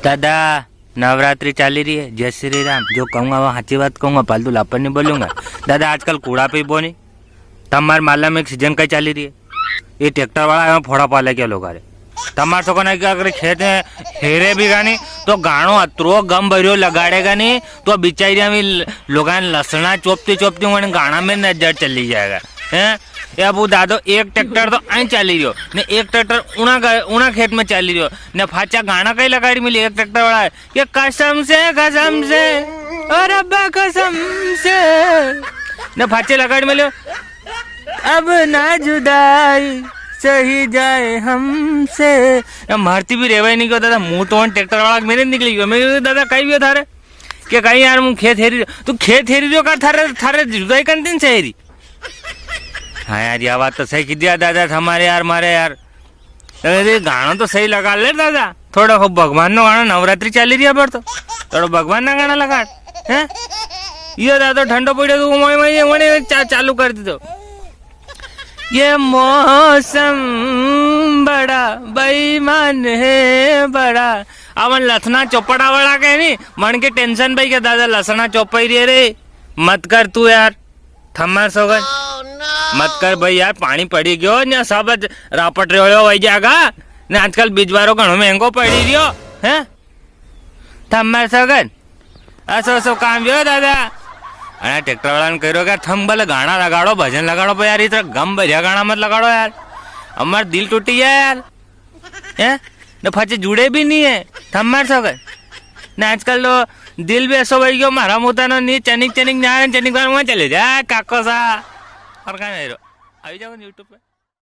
दादा नवरात्रि चाली रही है, जय श्री राम। जो कहूँगा वो साची बात कहूँगा, फालतू लापन नहीं बोलूंगा। दादा आजकल कूड़ा पे बोनी तमार माला में एक सीजन कई चाली रही है, ये ट्रैक्टर वाला फोड़ा पाले क्या लोग तमार सको ना कि अगर खेत में हेरे भी गानी तो गाणो अतरो गम भरियो लगाड़ेगा नहीं तो बिचारिया में लोग लसना चोपती चोपती मैंने गाना में नजर चली जाएगा है। या वो दादो एक ट्रैक्टर तो आई चाली रही ने एक ट्रैक्टर उना खेत में चाली रही ने फाचा गाना कई लगाड़ी मिली एक ट्रैक्टर वाला है कि कसम से और अब्बा कसम से ने फाचे लगाड़ी मिले अब ना जुदाई सही जाए हमसे। मारती भी रेवाई नहीं क्यों दादा, मुंह तो ट्रैक्टर वाला मेरे निकली गयो। मैं दादा कहीं भी थारे क्या कहीं यार मुँह खेत हेरी तू खेत हेरी जो कर थारे थारे जुदाई कर दिन से हेरी। हाँ यार ये बात तो सही की दिया दादा हमारे यार मारे यार गाना तो सही लगा ले दादा। थोड़ा खूब भगवान नो गाना नवरात्रि चाली रही है तो थोड़ा भगवान ना गाना लगा है ये दादा ठंडो पड़े तो चालू कर दी तो ये मौसम बड़ा बेईमान है बड़ा। अवन लसना चौपड़ा वाला कह नहीं मन के टेंशन भाई क्या दादा लसना चौपाई रही रे मत कर तू यार थम्मा सोगन मत कर भाई यार पानी पड़ी गयो ने सब रापट रहो वही जाएगा ने आजकल बीजवारो घणो महंगो पड़ी रियो है थम्मा सोगन असो सो काम जो दादा अरे ट्रैक्टर वाला ने कहो यार थम भले गाना लगाड़ो भजन लगाड़ो पर यार इतना गम भरिया गाना मत लगाड़ो यार हमारा दिल टूटी है यार है न फचे जुड़े भी नहीं है थम मार सके न आजकल तो दिल भी ऐसा भाई गयो मारा मोता नहीं चनिक चनिक ना चनिक बार वहाँ चले जा काको सा और कहाँ नहीं रो अभी जाओ यूट्यूब पे।